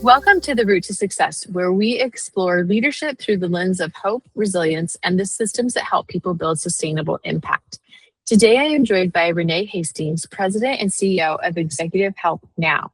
Welcome to The Route to Success, where we explore leadership through the lens of hope, resilience, and the systems that help people build sustainable impact. Today, I am joined by Renee Hastings, President and CEO of Executive Help Now.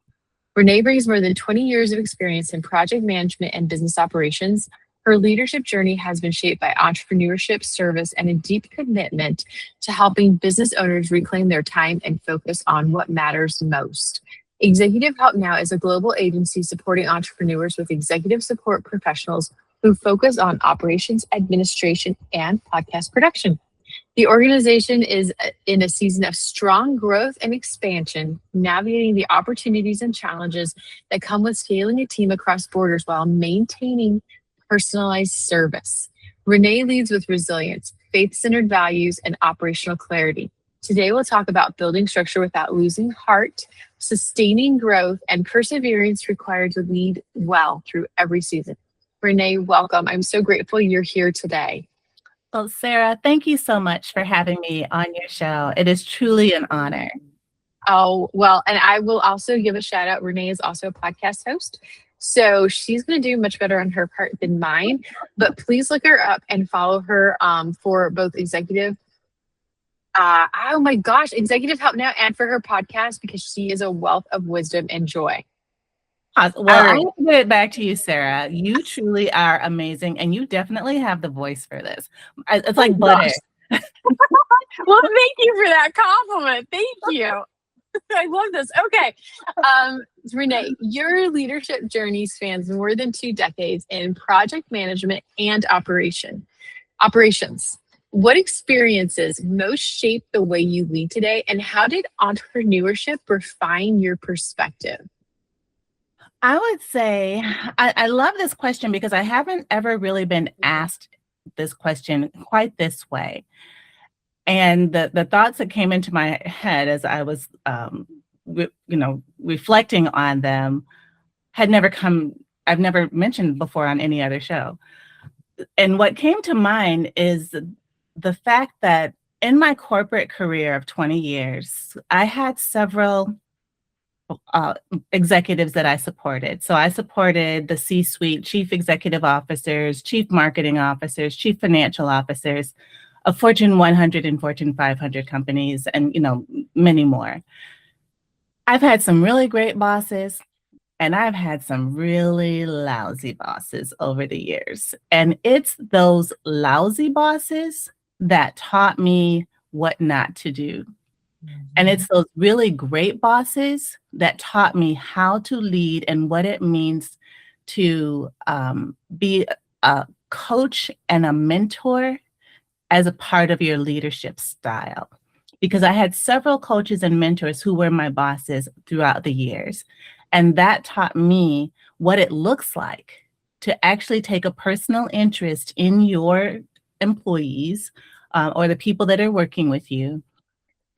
Renee brings more than 20 years of experience in project management and business operations. Her leadership journey has been shaped by entrepreneurship, service, and a deep commitment to helping business owners reclaim their time and focus on what matters most. Executive Help Now is a global agency supporting entrepreneurs with executive support professionals who focus on operations, administration, and podcast production. The organization is in a season of strong growth and expansion, navigating the opportunities and challenges that come with scaling a team across borders while maintaining personalized service. Renee leads with resilience, faith-centered values, and operational clarity. Today, we'll talk about building structure without losing heart, sustaining growth, and perseverance required to lead well through every season. Renee, welcome. I'm so grateful you're here today. Well, Sarah, thank you so much for having me on your show. It is truly an honor. Oh, well, and I will also give a shout out. Renee is also a podcast host. So she's going to do much better on her part than mine. But please look her up and follow her for both Executive Help Now and for her podcast, because she is a wealth of wisdom and joy. Well, I want to give it back to you, Sarah. You truly are amazing, and you definitely have the voice for this. It's like butter. Well, thank you for that compliment. Thank you. I love this. Okay. Renee, your leadership journey spans more than 2 decades in project management and operations. What experiences most shaped the way you lead today, and how did entrepreneurship refine your perspective? I would say I love this question because I haven't ever really been asked this question quite this way. And the thoughts that came into my head as I was, reflecting on them I've never mentioned before on any other show. And what came to mind is the fact that in my corporate career of 20 years, I had several executives that I supported. So I supported the C-suite, chief executive officers, chief marketing officers, chief financial officers of Fortune 100 and Fortune 500 companies, and many more. I've had some really great bosses, and I've had some really lousy bosses over the years. And it's those lousy bosses that taught me what not to do. And it's those really great bosses that taught me how to lead and what it means to be a coach and a mentor as a part of your leadership style. Because I had several coaches and mentors who were my bosses throughout the years. And that taught me what it looks like to actually take a personal interest in your employees or the people that are working with you.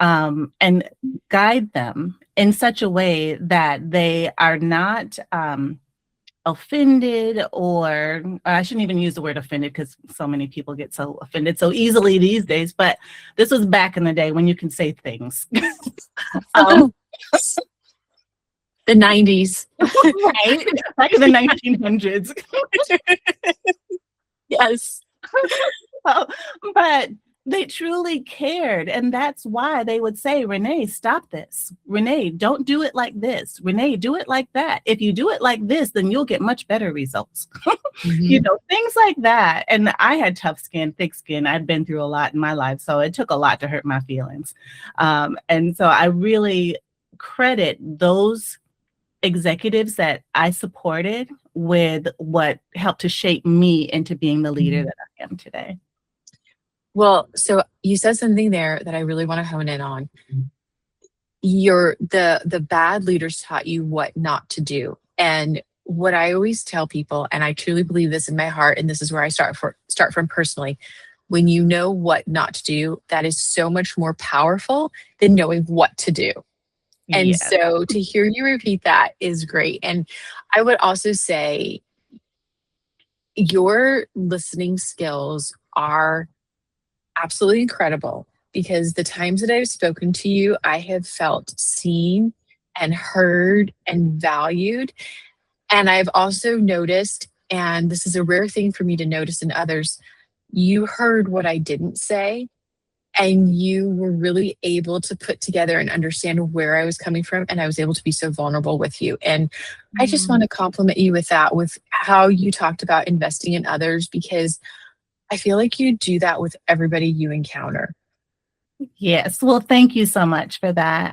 And guide them in such a way that they are not offended, or I shouldn't even use the word offended because so many people get so offended so easily these days. But this was back in the day when you can say things. The 90s. Right? Back in the 1900s. Yes. But they truly cared. And that's why they would say, Renee, stop this. Renee, don't do it like this. Renee, do it like that. If you do it like this, then you'll get much better results. Things like that. And I had tough skin, thick skin. I'd been through a lot in my life. So it took a lot to hurt my feelings. And so I really credit those executives that I supported with what helped to shape me into being the leader that I am today. Well, so you said something there that I really want to hone in on. The bad leaders taught you what not to do. And what I always tell people, and I truly believe this in my heart, and this is where I start from personally, when you know what not to do, that is so much more powerful than knowing what to do. And so to hear you repeat that is great. And I would also say your listening skills are absolutely incredible, because the times that I've spoken to you, I have felt seen and heard and valued. And I've also noticed, and this is a rare thing for me to notice in others, you heard what I didn't say, and you were really able to put together and understand where I was coming from. And I was able to be so vulnerable with you. And I just want Mm. to compliment you with that, with how you talked about investing in others, because I feel like you do that with everybody you encounter. Yes. Well, thank you so much for that.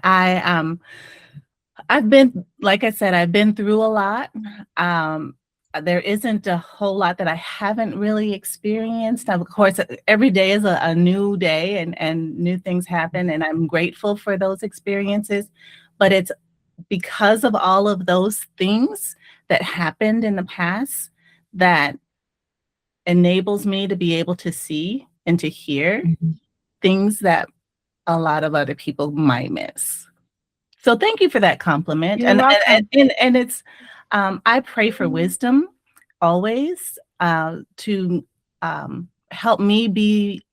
I've been, like I said, I've been through a lot. Um, there isn't a whole lot that I haven't really experienced. Of course, every day is a new day, and new things happen, and I'm grateful for those experiences. But it's because of all of those things that happened in the past that enables me to be able to see and to hear Mhm. things that a lot of other people might miss. So thank you for that compliment. You're welcome. And it's I pray for wisdom always to help me be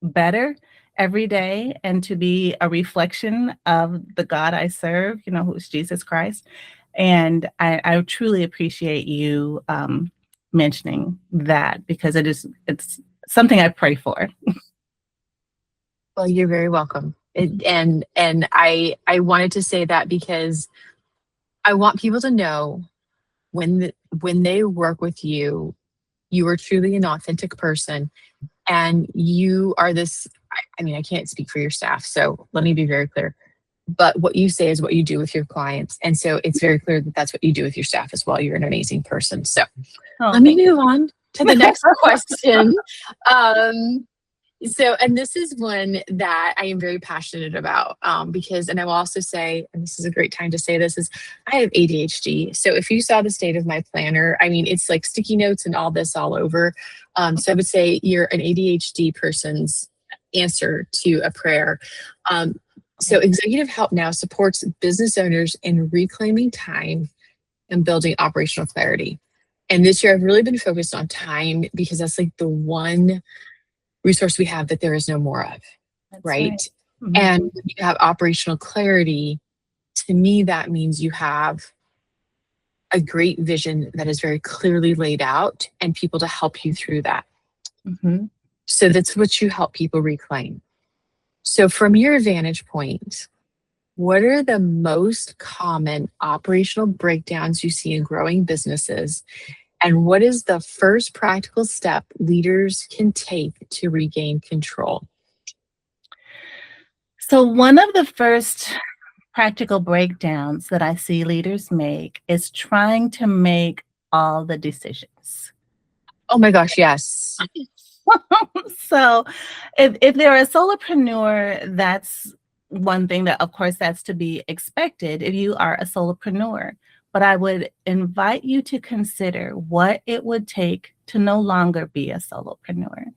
better every day and to be a reflection of the God I serve, who is Jesus Christ. And I truly appreciate you mentioning that because it's something I pray for. Well, you're very welcome. And I wanted to say that because I want people to know when they work with you, you are truly an authentic person, and you are this. I mean, I can't speak for your staff, so let me be very clear. But what you say is what you do with your clients, and so it's very clear that that's what you do with your staff as well. You're an amazing person. So Oh, let me thank move on to the next question. Um, and this is one that I am very passionate about, because, and I will also say, and this is a great time to say this, is I have ADHD. So if you saw the state of my planner, I mean, it's like sticky notes and all this all over. So I would say you're an ADHD person's answer to a prayer. So you. Executive Help Now supports business owners in reclaiming time and building operational clarity. And this year I've really been focused on time because that's like the one resource we have that there is no more of, That's right. right? Mhm. And when you have operational clarity, to me, that means you have a great vision that is very clearly laid out and people to help you through that. Mhm. So that's what you help people reclaim. So, from your vantage point, what are the most common operational breakdowns you see in growing businesses? And what is the first practical step leaders can take to regain control? So one of the first practical breakdowns that I see leaders make is trying to make all the decisions. Oh my gosh, yes. So if they're a solopreneur, that's one thing that, of course, that's to be expected if you are a solopreneur. But I would invite you to consider what it would take to no longer be a solopreneur.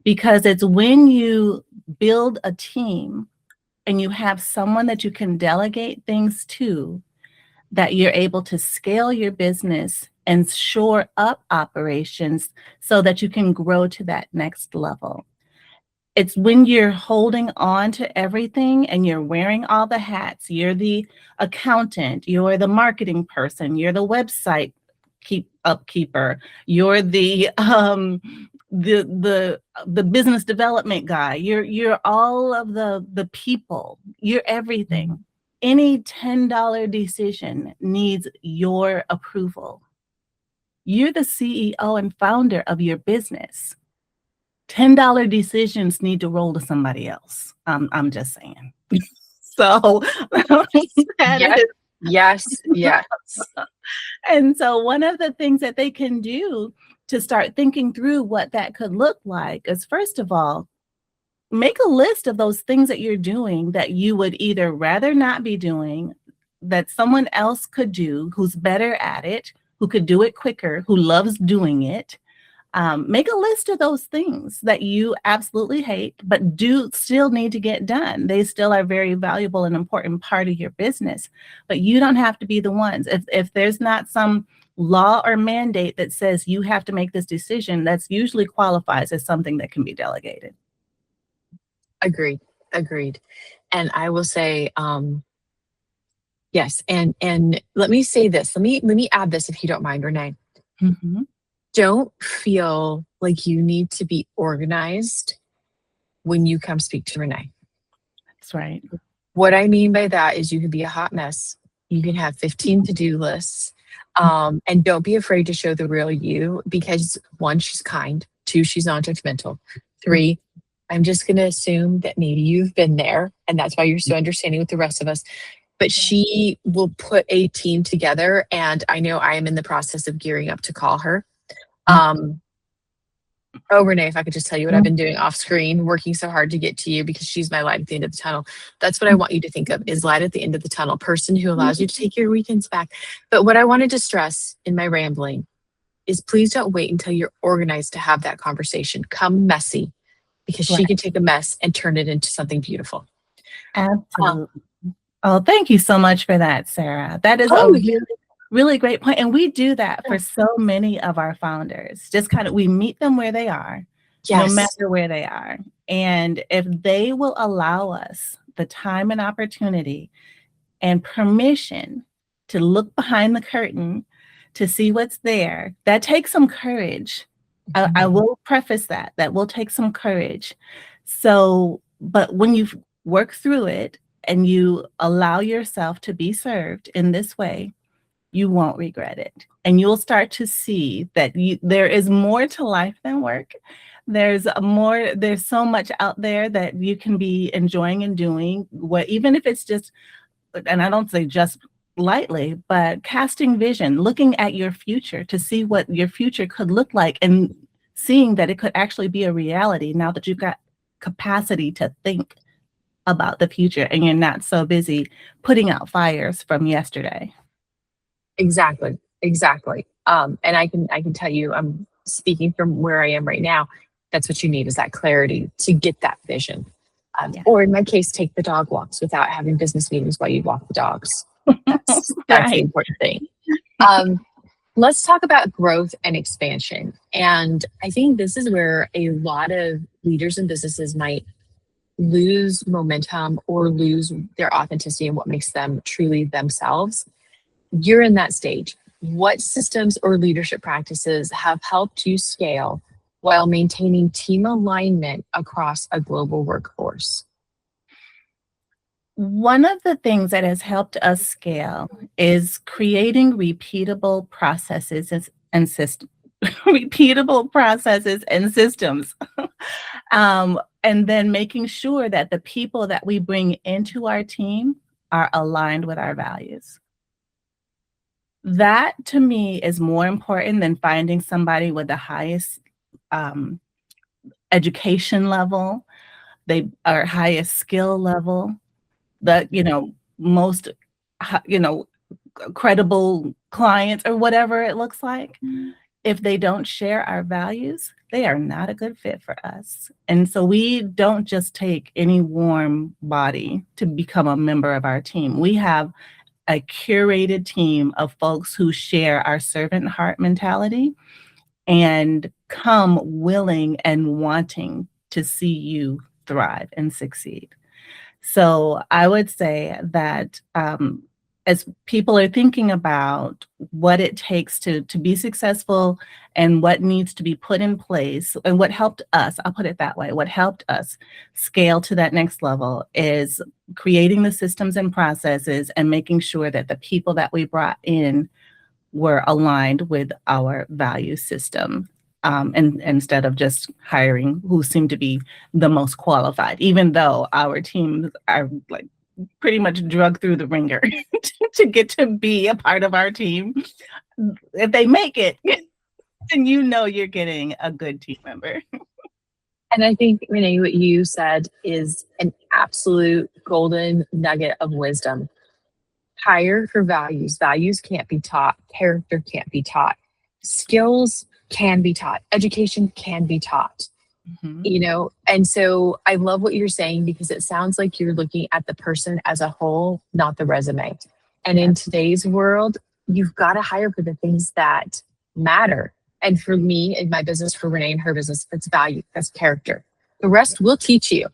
Because it's when you build a team and you have someone that you can delegate things to that you're able to scale your business and shore up operations so that you can grow to that next level. It's when you're holding on to everything and you're wearing all the hats. You're the accountant, you're the marketing person, you're the website upkeeper, you're the business development guy. You're all of the people. You're everything. Any $10 decision needs your approval. You're the CEO and founder of your business. $10 decisions need to roll to somebody else. I'm just saying. So that Yes, is, yes, yes. and so one of the things that they can do to start thinking through what that could look like is, first of all, make a list of those things that you're doing that you would either rather not be doing, that someone else could do who's better at it, who could do it quicker, who loves doing it. Make a list of those things that you absolutely hate, but do still need to get done. They still are very valuable and important part of your business, but you don't have to be the ones. If there's not some law or mandate that says you have to make this decision, that's usually qualifies as something that can be delegated. Agreed. Agreed. And I will say, Yes. And let me say this. Let me add this if you don't mind, Renee. Mm-hmm. Don't feel like you need to be organized when you come speak to Renee. That's right. What I mean by that is you can be a hot mess. You can have 15 to-do lists. And don't be afraid to show the real you because one, she's kind. Two, she's non-judgmental. Three, I'm just going to assume that maybe you've been there and that's why you're so understanding with the rest of us. But she will put a team together. And I know I am in the process of gearing up to call her. Um, Oh, Renee, if I could just tell you what I've been doing off screen, working so hard to get to you because she's my light at the end of the tunnel. That's what I want you to think of is light at the end of the tunnel, person who allows you to take your weekends back. But what I wanted to stress in my rambling is please don't wait until you're organized to have that conversation. Come messy because she Right. can take a mess and turn it into something beautiful. Absolutely. Oh, thank you so much for that, Sarah. That is a Oh, really, really great point. And we do that for so many of our founders. Just kind of, we meet them where they are, no yes, matter where they are. And if they will allow us the time and opportunity and permission to look behind the curtain to see what's there, that takes some courage. I will preface that will take some courage. So, but when you work through it and you allow yourself to be served in this way, you won't regret it. And you'll start to see that there is more to life than work. There's so much out there that you can be enjoying and doing, even if it's just, and I don't say just lightly, but casting vision, looking at your future to see what your future could look like and seeing that it could actually be a reality now that you've got capacity to think about the future and you're not so busy putting out fires from yesterday. exactly, exactly. And I can tell you, I'm speaking from where I am right now. That's what you need is that clarity to get that vision. Yeah. Or in my case, take the dog walks without having business meetings while you walk the dogs. That's the Right. important thing. Um, let's talk about growth and expansion. And I think this is where a lot of leaders and businesses might lose momentum or lose their authenticity and what makes them truly themselves. You're in that stage. What systems or leadership practices have helped you scale while maintaining team alignment across a global workforce? One of the things that has helped us scale is creating repeatable processes and systems. Repeatable processes and systems. And then making sure that the people that we bring into our team are aligned with our values. That to me is more important than finding somebody with the highest education level, they are highest skill level, the most credible clients or whatever it looks like. If they don't share our values, they are not a good fit for us. And so we don't just take any warm body to become a member of our team. We have a curated team of folks who share our servant heart mentality and come willing and wanting to see you thrive and succeed. So I would say that as people are thinking about what it takes to be successful and what needs to be put in place and what helped us, I'll put it that way, what helped us scale to that next level is creating the systems and processes and making sure that the people that we brought in were aligned with our value system. And instead of just hiring who seem to be the most qualified, even though our teams are like pretty much drug through the ringer to get to be a part of our team. If they make it, then you're getting a good team member. And I think, Renee, what you said is an absolute golden nugget of wisdom. Hire for values. Values can't be taught. Character can't be taught. Skills can be taught. Education can be taught. Mm-hmm. And so I love what you're saying because it sounds like you're looking at the person as a whole, not the resume. And in today's world, you've got to hire for the things that matter. And for me in my business, for Renee and her business, that's value, that's character. The rest we'll teach you.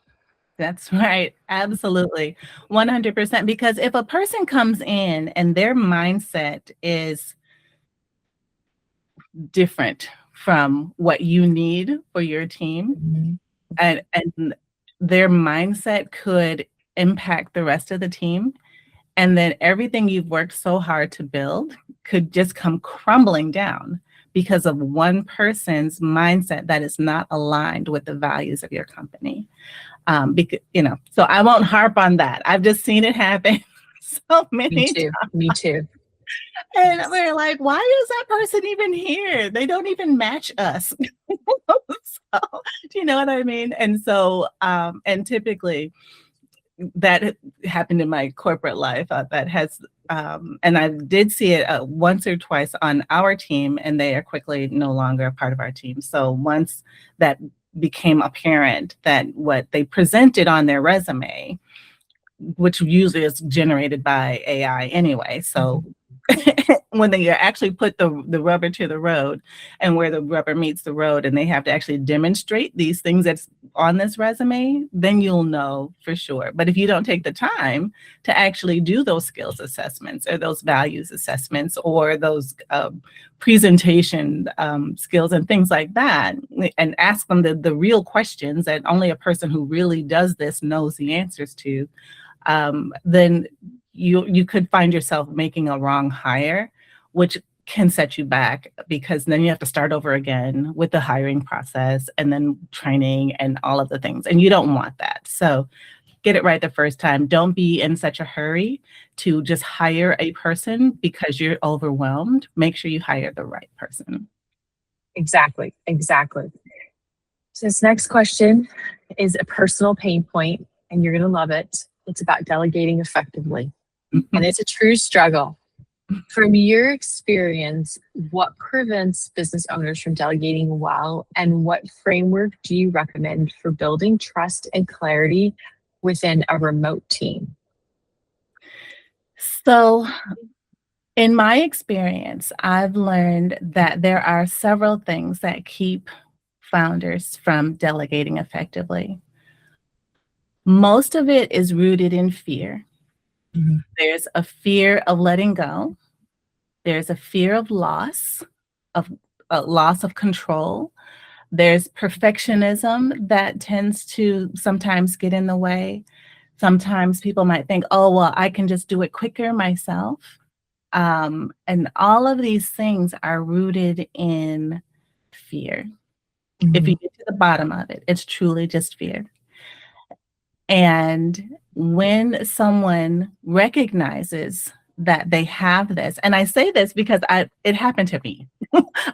That's right. Absolutely. 100%. Because if a person comes in and their mindset is different from what you need for your team, Mhm. and their mindset could impact the rest of the team, and then everything you've worked so hard to build could just come crumbling down because of one person's mindset that is not aligned with the values of your company. Because, so I won't harp on that. I've just seen it happen so Me many too. Me too. And Yes. we're like, why is that person even here? They don't even match us. So, do you know what I mean? And so, and typically that happened in my corporate life. That has, and I did see it once or twice on our team, and they are quickly no longer a part of our team. So once that became apparent that what they presented on their resume, which usually is generated by AI anyway. So when they actually put the rubber to the road and where the rubber meets the road and they have to actually demonstrate these things that's on this resume, then you'll know for sure. But if you don't take the time to actually do those skills assessments or those values assessments or those presentation skills and things like that, and ask them the real questions that only a person who really does this knows the answers to, then you could find yourself making a wrong hire, which can set you back because then you have to start over again with the hiring process and then training and all of the things. And you don't want that. So get it right the first time. Don't be in such a hurry to just hire a person because you're overwhelmed. Make sure you hire the right person. Exactly. Exactly. So this next question is a personal pain point, and you're going to love it. It's about delegating effectively. And it's a true struggle. From your experience, what prevents business owners from delegating well, and what framework do you recommend for building trust and clarity within a remote team? So, in my experience, I've learned that there are several things that keep founders from delegating effectively. Most of it is rooted in fear. Mhm. There's a fear of letting go. There's a fear of of loss of control. There's perfectionism that tends to sometimes get in the way. Sometimes people might think, oh, well, I can just do it quicker myself. And all of these things are rooted in fear. If you Mhm. get to the bottom of it, it's truly just fear. And when someone recognizes that they have this, and I say this because it happened to me.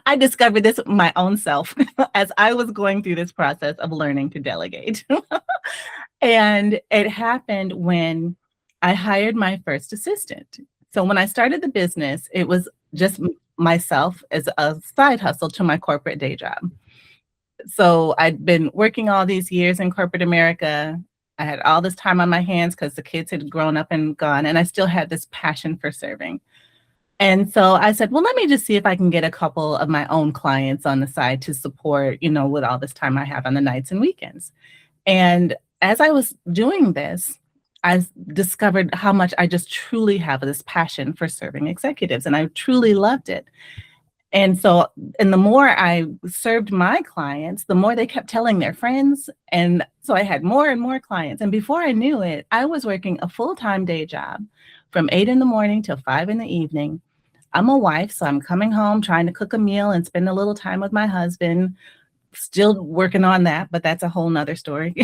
I discovered this my own self as I was going through this process of learning to delegate. And it happened when I hired my first assistant. So when I started the business, it was just myself as a side hustle to my corporate day job. So I'd been working all these years in corporate America. I had all this time on my hands because the kids had grown up and gone, and I still had this passion for serving. And so I said, well, let me just see if I can get a couple of my own clients on the side to support, with all this time I have on the nights and weekends. And as I was doing this, I discovered how much I just truly have this passion for serving executives, and I truly loved it. And the more I served my clients, the more they kept telling their friends. And so I had more and more clients. And before I knew it, I was working a full-time day job from 8 in the morning till 5 in the evening. I'm a wife, so I'm coming home, trying to cook a meal and spend a little time with my husband, still working on that, but that's a whole nother story.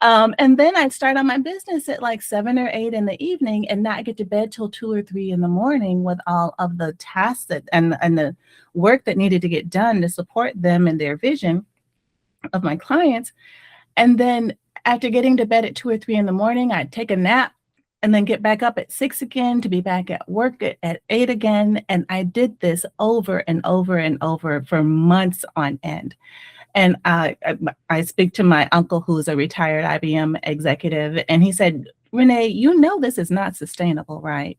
And then I'd start on my business at like 7 or 8 in the evening and not get to bed till 2 or 3 in the morning with all of the tasks and the work that needed to get done to support them and their vision of my clients. And then after getting to bed at 2 or 3 in the morning, I'd take a nap and then get back up at 6 again to be back at work at 8 again. And I did this over and over and over for months on end. And I speak to my uncle, who's a retired IBM executive, and he said, Renee, this is not sustainable, right?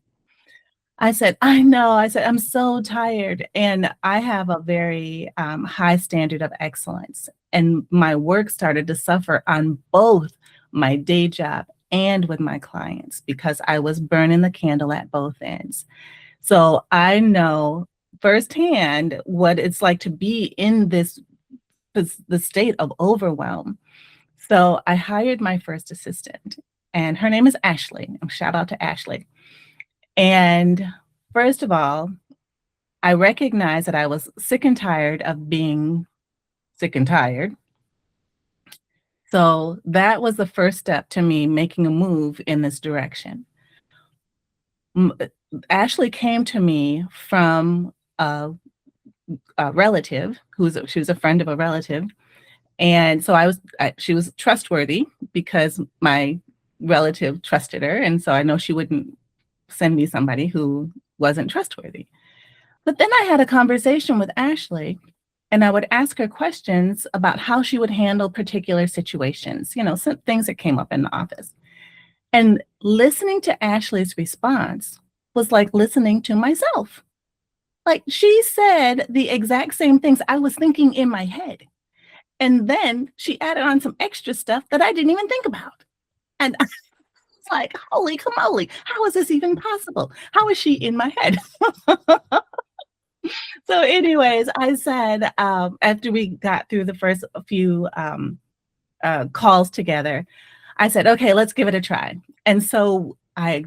I said, I know. I said, I'm so tired. And I have a very high standard of excellence. And my work started to suffer on both my day job and with my clients because I was burning the candle at both ends. So I know firsthand what it's like to be in the state of overwhelm. So I hired my first assistant, and her name is Ashley. Shout out to Ashley. And first of all, I recognized that I was sick and tired of being sick and tired. So that was the first step to me making a move in this direction. Ashley came to me from a relative she was a friend of a relative. And so she was trustworthy because my relative trusted her. And so I know she wouldn't send me somebody who wasn't trustworthy. But then I had a conversation with Ashley, and I would ask her questions about how she would handle particular situations, some things that came up in the office. And listening to Ashley's response was like listening to myself. Like she said the exact same things I was thinking in my head. And then she added on some extra stuff that I didn't even think about. And I was like, holy camole, how is this even possible? How is she in my head? So anyways, I said, after we got through the first few calls together, I said, okay, let's give it a try. And so I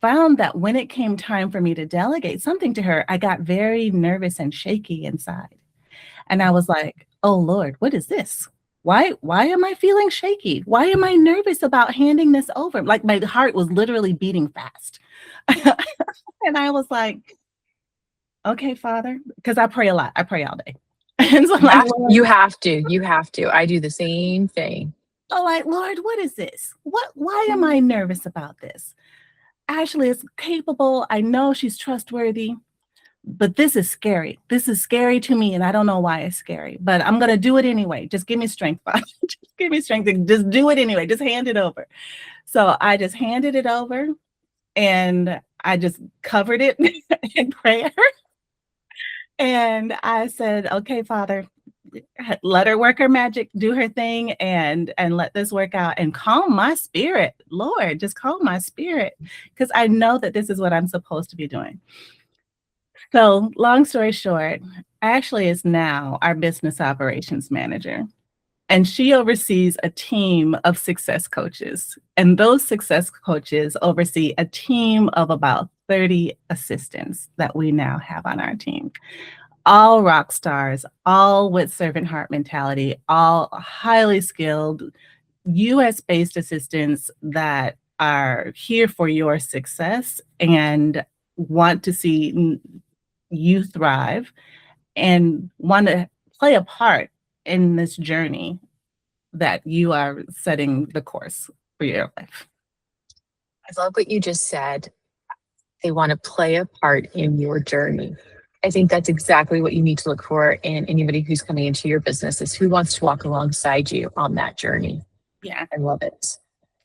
found that when it came time for me to delegate something to her, I got very nervous and shaky inside. And I was like, oh Lord, what is this? Why am I feeling shaky? Why am I nervous about handing this over? Like my heart was literally beating fast. And I was like, okay, Father, because I pray a lot. I pray all day. And so You have to. I do the same thing. So like, Lord, what is this? Why am I nervous about this? Ashley is capable. I know she's trustworthy, but this is scary. This is scary to me, and I don't know why it's scary, but I'm going to do it anyway. Just give me strength, Father. Just give me strength to just do it anyway. Just hand it over. So I just handed it over, and I just covered it in prayer. And I said, okay, Father, let her work her magic, do her thing, and let this work out and calm my spirit. Lord, just calm my spirit, because I know that this is what I'm supposed to be doing. So long story short, Ashley is now our business operations manager, and she oversees a team of success coaches. And those success coaches oversee a team of about 30 assistants that we now have on our team. All rock stars, all with servant heart mentality, all highly skilled US-based assistants that are here for your success and want to see you thrive and want to play a part in this journey that you are setting the course for your life. I love what you just said. They want to play a part in your journey. I think that's exactly what you need to look for in anybody who's coming into your business, is who wants to walk alongside you on that journey. Yeah. I love it.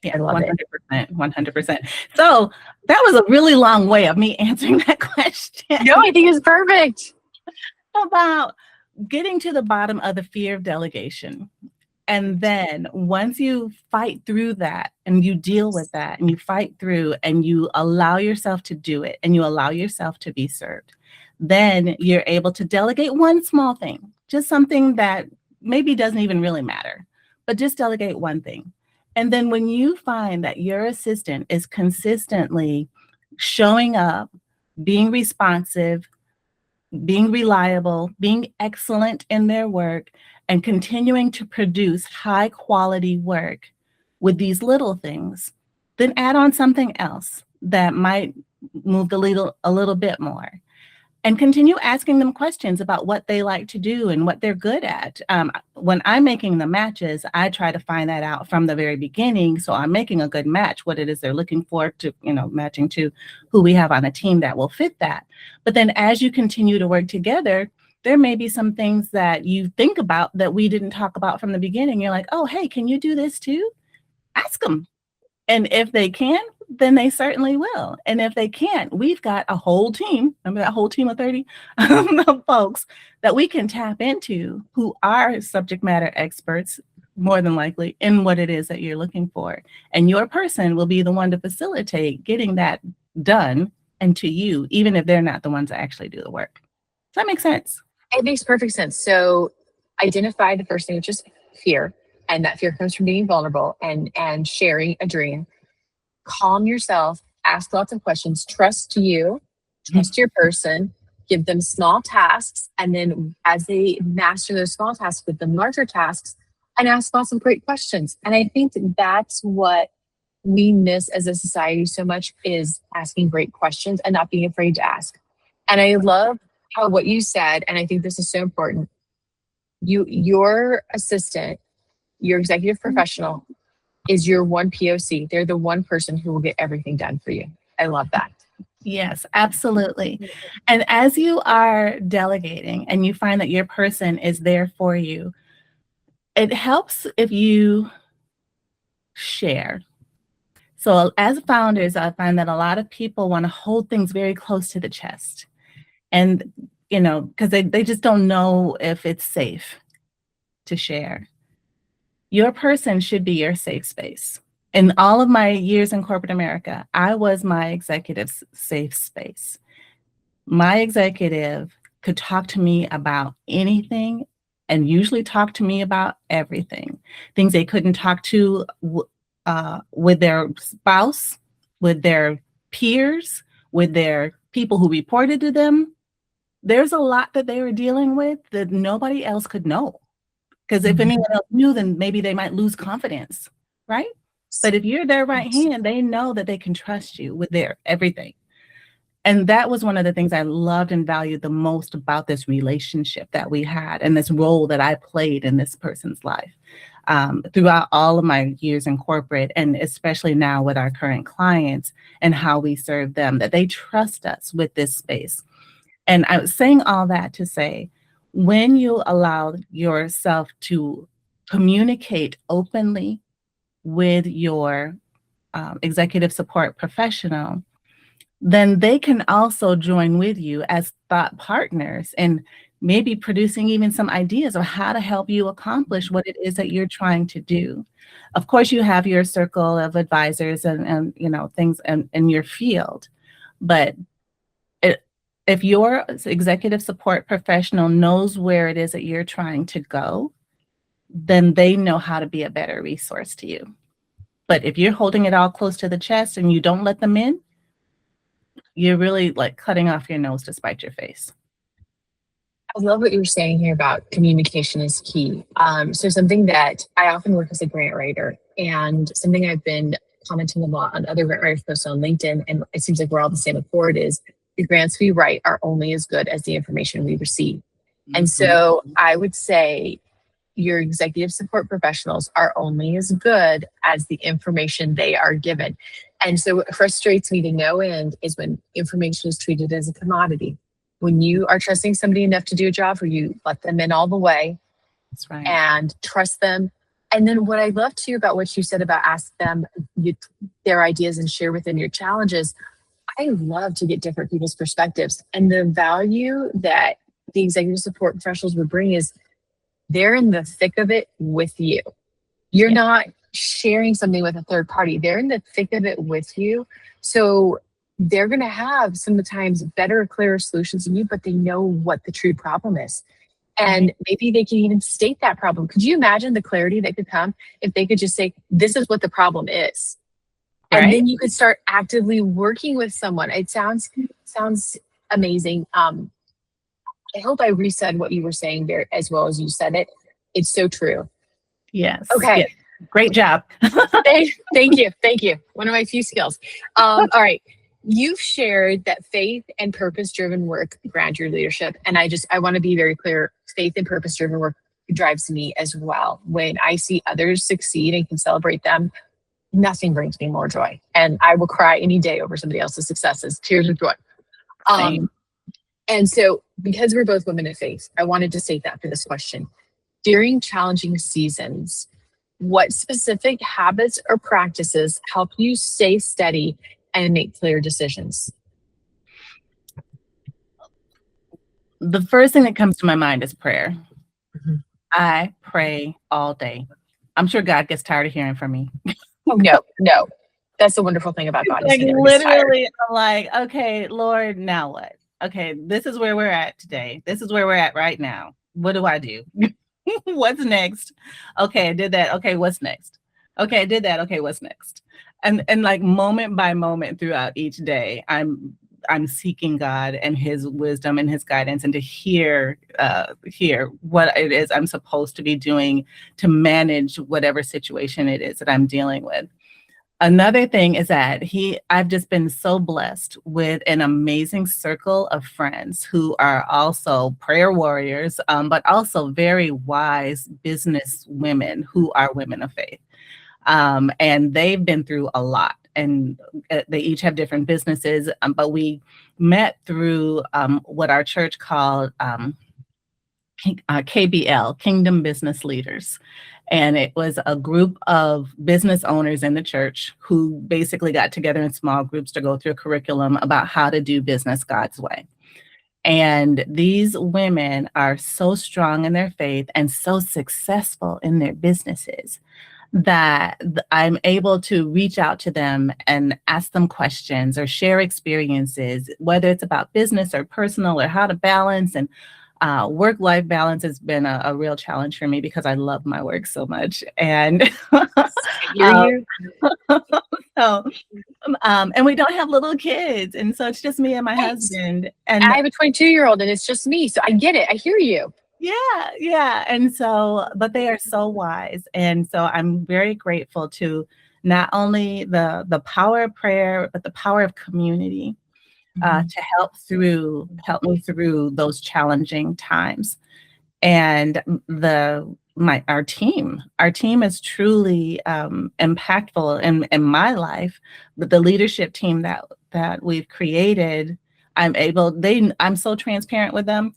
Yeah, 100%, 100%. So that was a really long way of me answering that question. No, I think it's perfect. About getting to the bottom of the fear of delegation. And then once you fight through that and you deal with that and you fight through and you allow yourself to do it and you allow yourself to be served, then you're able to delegate one small thing, just something that maybe doesn't even really matter, but just delegate one thing. And then when you find that your assistant is consistently showing up, being responsive, being reliable, being excellent in their work, and continuing to produce high quality work with these little things, then add on something else that might move the needle a little bit more. And continue asking them questions about what they like to do and what they're good at. When I'm making the matches, I try to find that out from the very beginning. So I'm making a good match, what it is they're looking for to, matching to who we have on a team that will fit that. But then as you continue to work together, there may be some things that you think about that we didn't talk about from the beginning. You're like, oh, hey, can you do this too? Ask them. And if they can, then they certainly will. And if they can't, we've got a whole team, remember that whole team of 30 of folks that we can tap into who are subject matter experts, more than likely, in what it is that you're looking for. And your person will be the one to facilitate getting that done and to you, even if they're not the ones that actually do the work. Does that make sense? It makes perfect sense. So identify the first thing, which is fear. And that fear comes from being vulnerable and sharing a dream. Calm yourself, ask lots of questions, trust you, trust your person, give them small tasks. And then as they master those small tasks, with them larger tasks and ask lots of great questions. And I think that's what we miss as a society so much, is asking great questions and not being afraid to ask. And I love how what you said, and I think this is so important. Your assistant, your executive professional, is your one POC. They're the one person who will get everything done for you. I love that. Yes, absolutely. And as you are delegating and you find that your person is there for you, it helps if you share. So as founders, I find that a lot of people want to hold things very close to the chest. And, because they just don't know if it's safe to share. Your person should be your safe space. In all of my years in corporate America, I was my executive's safe space. My executive could talk to me about anything and usually talk to me about everything. Things they couldn't talk to with their spouse, with their peers, with their people who reported to them. There's a lot that they were dealing with that nobody else could know. Because if anyone else knew, then maybe they might lose confidence, right? But if you're their right hand, they know that they can trust you with their everything. And that was one of the things I loved and valued the most about this relationship that we had and this role that I played in this person's life throughout all of my years in corporate, and especially now with our current clients and how we serve them, that they trust us with this space. And I was saying all that to say, when you allow yourself to communicate openly with your executive support professional, then they can also join with you as thought partners and maybe producing even some ideas of how to help you accomplish what it is that you're trying to do. Of course, you have your circle of advisors and things in your field, but if your executive support professional knows where it is that you're trying to go, then they know how to be a better resource to you. But if you're holding it all close to the chest and you don't let them in, you're really like cutting off your nose to spite your face. I love what you were saying here about communication is key. So something that I often work as a grant writer, and something I've been commenting a lot on other grant writers posts on LinkedIn, and it seems like we're all the same accord, is the grants we write are only as good as the information we receive. And so I would say your executive support professionals are only as good as the information they are given. And so what frustrates me to no end is when information is treated as a commodity. When you are trusting somebody enough to do a job for you, let them in all the way. That's right. And trust them. And then what I love too about what you said about ask them their ideas and share with them your challenges. I love to get different people's perspectives. And the value that the executive support professionals would bring is they're in the thick of it with you. You're not sharing something with a third party. They're in the thick of it with you. So they're going to have sometimes better, clearer solutions than you, but they know what the true problem is. And maybe they can even state that problem. Could you imagine the clarity that could come if they could just say, this is what the problem is? Right? And then you could start actively working with someone. It sounds amazing. I hope I resaid what you were saying there as well as you said it. It's so true. Yes. Okay. Yes. Great job. Thank you. One of my few skills. All right. You've shared that faith and purpose-driven work ground your leadership. And I want to be very clear. Faith and purpose-driven work drives me as well. When I see others succeed and can celebrate them, nothing brings me more joy. And I will cry any day over somebody else's successes. Tears of joy. And so because we're both women of faith, I wanted to state that for this question. During challenging seasons, What specific habits or practices help you stay steady and make clear decisions? The first thing that comes to my mind is prayer. Mhm. I pray all day. I'm sure God gets tired of hearing from me. Oh, no, no. That's the wonderful thing about God is Like, he never gets tired. literally, I'm like, "Okay, Lord, now what? Okay, this is where we're at today. This is where we're at right now. What do I do? What's next? Okay, I did that. Okay, what's next? Okay, I did that. Okay, what's next?" And like moment by moment throughout each day, I'm seeking God and His wisdom and His guidance, and to hear what it is I'm supposed to be doing to manage whatever situation it is that I'm dealing with. Another thing is that I've just been so blessed with an amazing circle of friends who are also prayer warriors, but also very wise business women who are women of faith. And they've been through a lot, and they each have different businesses, but we met through what our church called KBL, Kingdom Business Leaders. And it was a group of business owners in the church who basically got together in small groups to go through a curriculum about how to do business God's way. And these women are so strong in their faith and so successful in their businesses that I'm able to reach out to them and ask them questions or share experiences, whether it's about business or personal or how to balance. And work-life balance has been a real challenge for me because I love my work so much. And I hear um, you. so, and we don't have little kids, and so it's just me and my Right. husband. I And have a 22-year-old and it's just me. So I get it. I hear you. yeah, yeah. And so, but they are so wise. And so I'm very grateful to not only the power of prayer, but the power of community Mhm. to help me through those challenging times. And our team is truly impactful in my life. But the leadership team that we've created, I'm so transparent with them.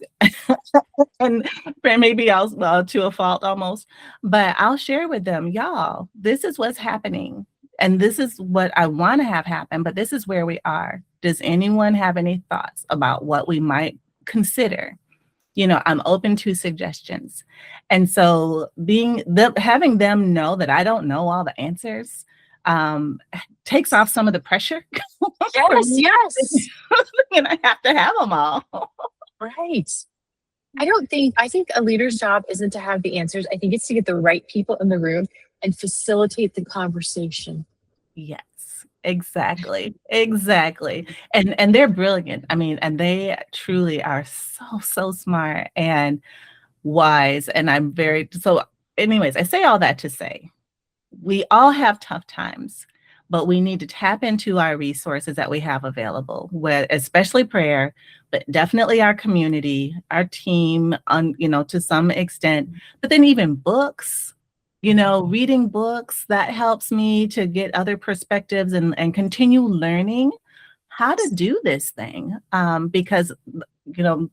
And maybe I'll to a fault almost, but I'll share with them, y'all, this is what's happening. And this is what I want to have happen, but this is where we are. Does anyone have any thoughts about what we might consider? I'm open to suggestions. And so having them know that I don't know all the answers takes off some of the pressure for Yes, me. yes. And I have to have them all. Right. I think a leader's job isn't to have the answers. I think it's to get the right people in the room and facilitate the conversation. Yes, exactly. Exactly. And they're brilliant. I mean, and they truly are so smart and wise. And I'm very so anyways, I say all that to say we all have tough times, but we need to tap into our resources that we have available, especially prayer, but definitely our community, our team, to some extent, but then even books. Reading books that helps me to get other perspectives and continue learning how to do this thing. Because you know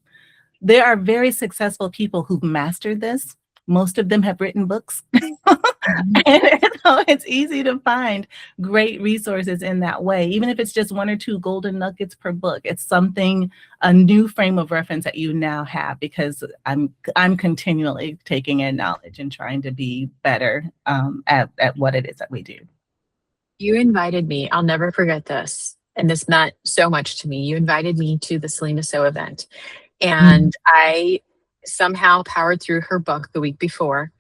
there are very successful people who've mastered this. Most of them have written books. Mhm. And so it's easy to find great resources in that way, even if it's just one or two golden nuggets per book. It's something, a new frame of reference that you now have because I'm continually taking in knowledge and trying to be better at what it is that we do. You invited me. I'll never forget this. And this meant so much to me. You invited me to the Selena So event. Mhm. And I somehow powered through her book the week before.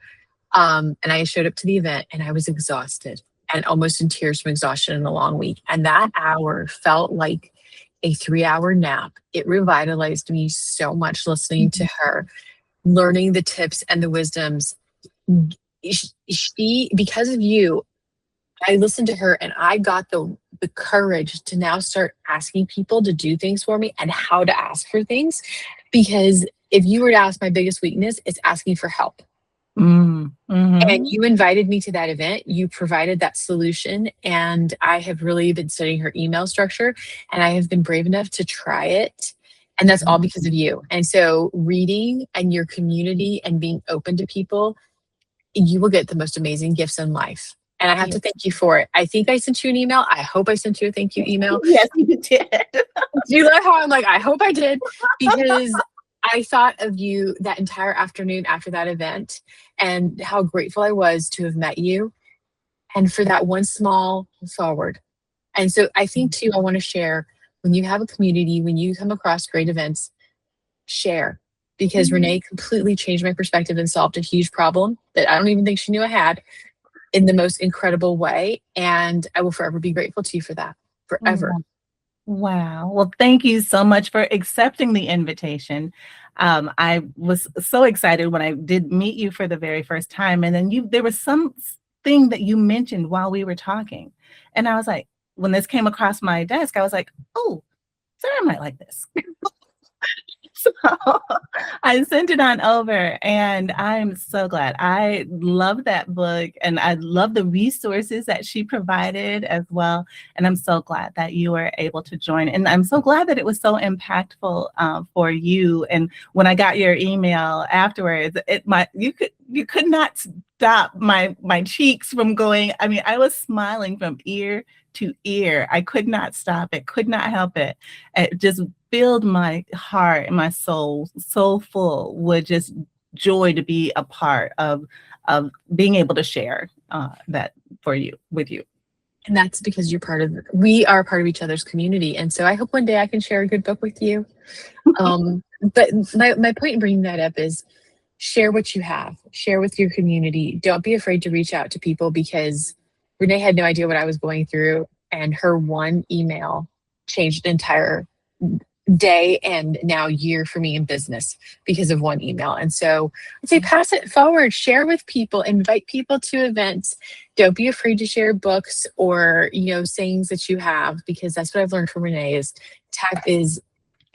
And I showed up to the event and I was exhausted and almost in tears from exhaustion in a long week. And that hour felt like a 3-hour nap. It revitalized me so much listening to her, learning the tips and the wisdoms. She, because of you, I listened to her and I got the courage to now start asking people to do things for me and how to ask for things. Because if you were to ask my biggest weakness, it's asking for help. Mm, And mhm. you invited me to that event. You provided that solution. And I have really been studying her email structure and I have been brave enough to try it. And that's all because of you. And so reading and your community and being open to people you will get the most amazing gifts in life. And I have to thank you for it. I think I sent you an email. I hope I sent you a thank you email. Yes, you did. Do you know how I'm like, I hope I did, because I thought of you that entire afternoon after that event and how grateful I was to have met you and for that one small forward. And so I think too, I want to share, when you have a community, when you come across great events, share, because Renee completely changed my perspective and solved a huge problem that I don't even think she knew I had in the most incredible way. And I will forever be grateful to you for that, forever. Wow. Well, thank you so much for accepting the invitation. I was so excited when I did meet you for the very first time. And then there was something that you mentioned while we were talking. And I was like, when this came across my desk, I was like, oh, Sarah might like this. So I sent it on over, and I'm so glad. I love that book, and I love the resources that she provided as well. And I'm so glad that you were able to join. And I'm so glad that it was so impactful for you. And when I got your email afterwards, you could not stop my cheeks from going. I mean, I was smiling from ear to ear. I could not stop it, could not help it. It just filled my heart and my soul so full with just joy to be a part of being able to share that with you. And that's because we are part of each other's community. And so I hope one day I can share a good book with you. But my point in bringing that up is share what you have, share with your community. Don't be afraid to reach out to people, because Renee had no idea what I was going through, and her one email changed the entire day and now year for me in business because of one email. And so I'd say pass it forward, share with people, invite people to events. Don't be afraid to share books or, sayings that you have, because that's what I've learned from Renee is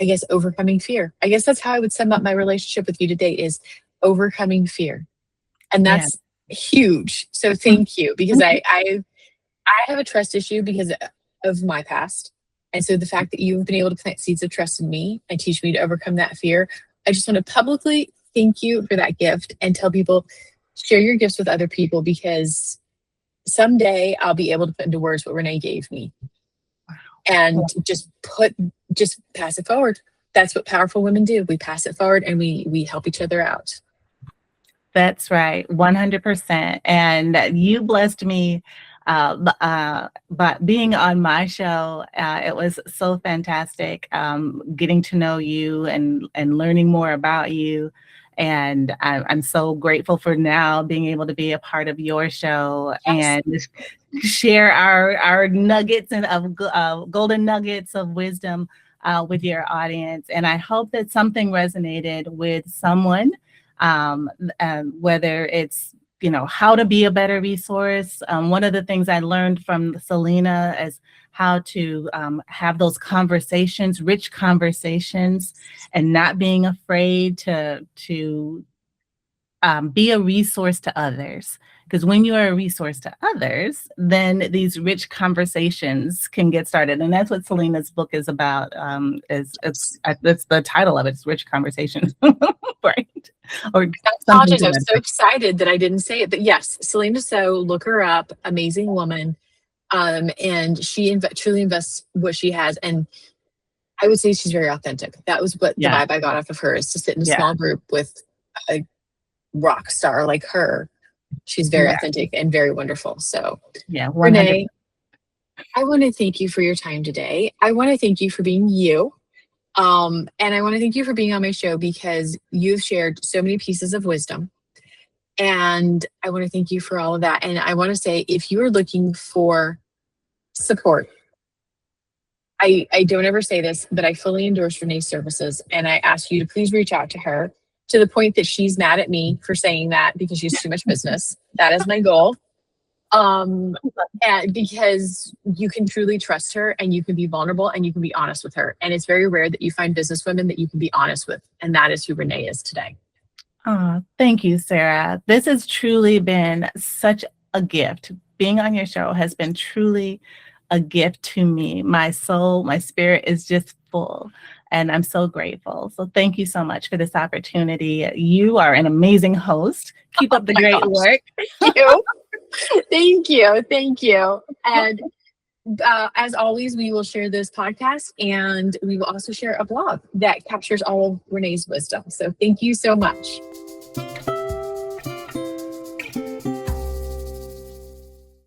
I guess, overcoming fear. I guess that's how I would sum up my relationship with you today, is overcoming fear. And that's huge. So thank you, because I have a trust issue because of my past. And so the fact that you've been able to plant seeds of trust in me and teach me to overcome that fear, I just want to publicly thank you for that gift and tell people, share your gifts with other people, because someday I'll be able to put into words what Renee gave me. And just pass it forward. That's what powerful women do. We pass it forward and we help each other out. That's right, 100%. And you blessed me but being on my show. It was so fantastic getting to know you and learning more about you. And I'm so grateful for now being able to be a part of your show. Yes. And share our nuggets of golden nuggets of wisdom with your audience. And I hope that something resonated with someone, whether it's how to be a better resource. One of the things I learned from Selena is how to have those conversations, rich conversations, and not being afraid to be a resource to others. Because when you are a resource to others, then these rich conversations can get started. And that's what Selena's book is about. It's the title of it. It's Rich Conversations, right? Or I apologize. I was so excited that I didn't say it. But yes, Selena So, look her up. Amazing woman. And she truly invests what she has. And I would say she's very authentic. That was what the vibe I got off of her, is to sit in a small group with a rock star like her. She's very authentic and very wonderful. So, 100%. Renee, I want to thank you for your time today. I want to thank you for being you. And I want to thank you for being on my show, because you've shared so many pieces of wisdom. And I want to thank you for all of that. And I want to say, if you are looking for support, I don't ever say this, but I fully endorse Renee's services. And I ask you to please reach out to her, to the point that she's mad at me for saying that, because she's too much business. That is my goal. And because you can truly trust her, and you can be vulnerable, and you can be honest with her. And it's very rare that you find businesswomen that you can be honest with. And that is who Renee is today. Oh, thank you, Sarah. This has truly been such a gift. Being on your show has been truly a gift to me. My soul, my spirit is just full. And I'm so grateful. So thank you so much for this opportunity. You are an amazing host. Keep up the great work. Thank you. Thank you. Thank you. And as always, we will share this podcast, and we will also share a blog that captures all of Renee's wisdom. So thank you so much.